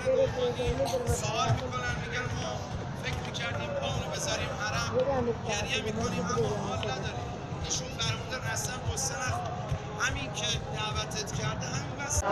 سوال میکنن میگن ما فکر میکردیم پامونو بذاریم حرم گریه میکنیم اما حال نداریم. ایشون فرمودن اصلا قصه نخور، همین که دعوتت کرده همین بس.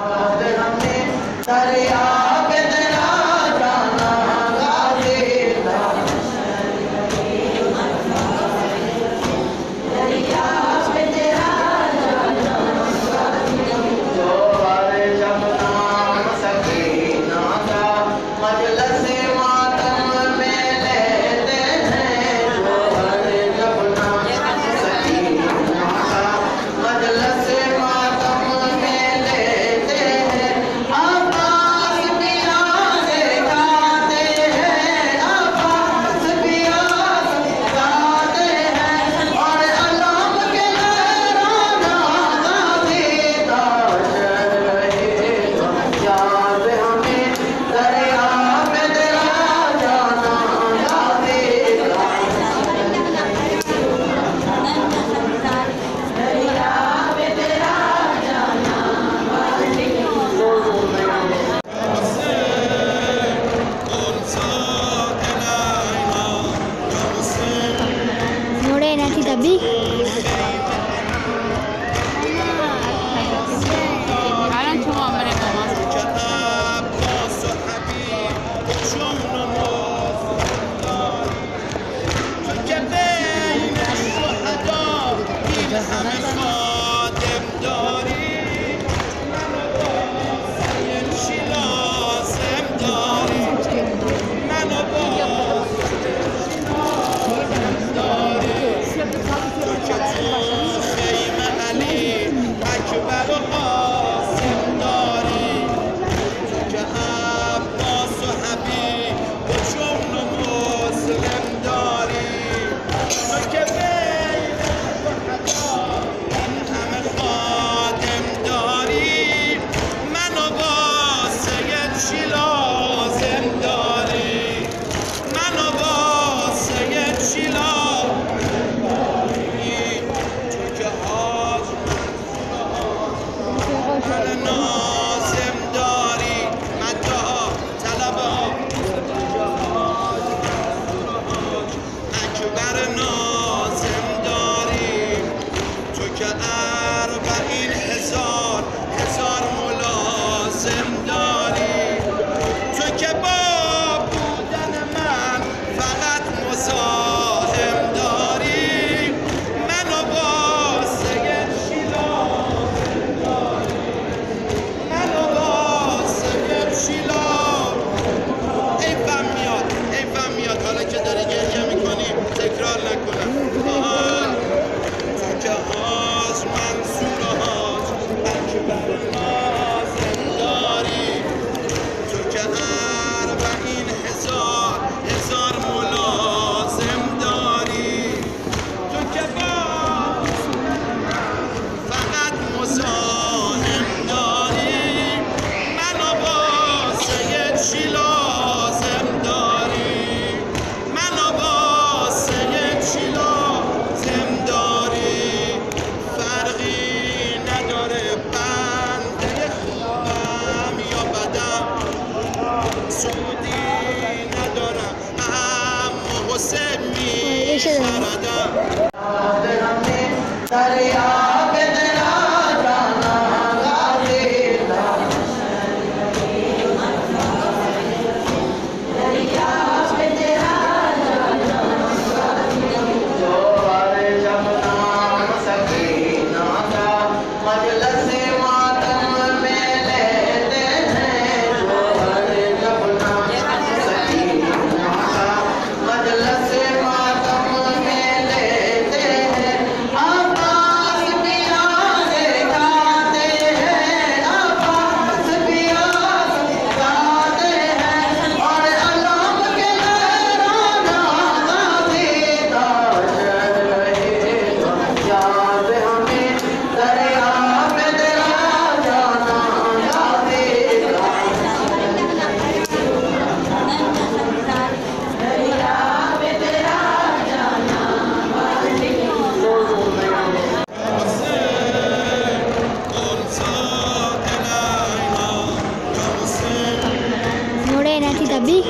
حبیب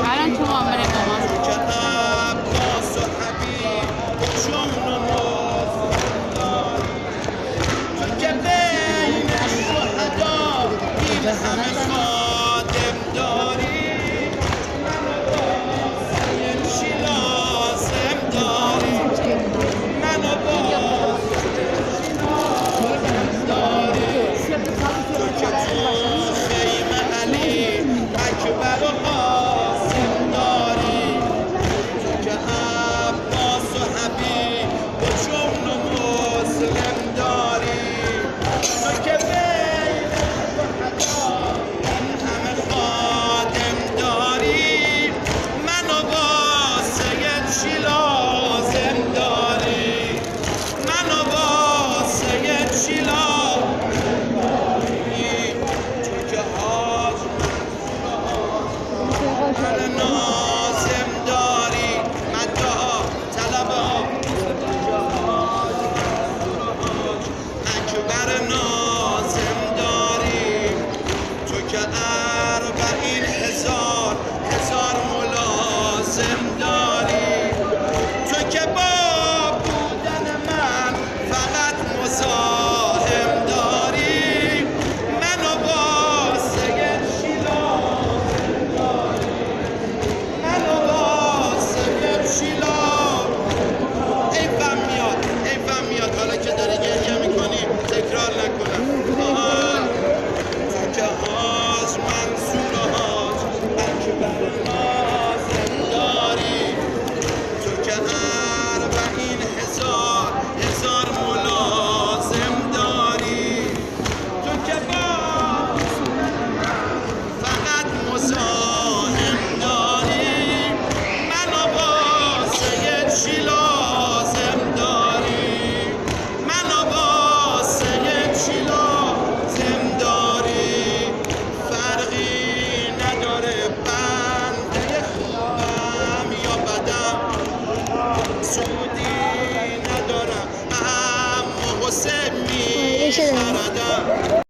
الان تو معامله با ماست. که عباس و حبیب چون نماز داری، تو که بین شهدا این همه خادم داری، منو چی لازم داری، منو داری، تو که تو خیمه علی اکبر و قاسم داری، تو که عباس و حبیب و جون و مسلم داری، تو که بین این همه خادم داری، منو واسه چی لازم داری، منو واسه چی لازم داری، تو که حاج من نازم داری، مده ها طلبه ها اکبر نازم داری، تو که 40,000 ملازم داری، تو که با بودن من فقط مزاحم داری، منو واسه چی لازم داری، منو واسه چی لازم. حیفم میاد حالا که داری گریه میکنی تکرار نکنم. تو که حاج منصور حاج اکبر نازم داری، تو که 40,000 ملازم داری، تو که با فقط مزاحم داری، منو واسه چی لازم داری، منو واسه چی لازم داری، فرقی نداره بنده خوبم یا بدم، سودی ندارم اما حسین میخردم.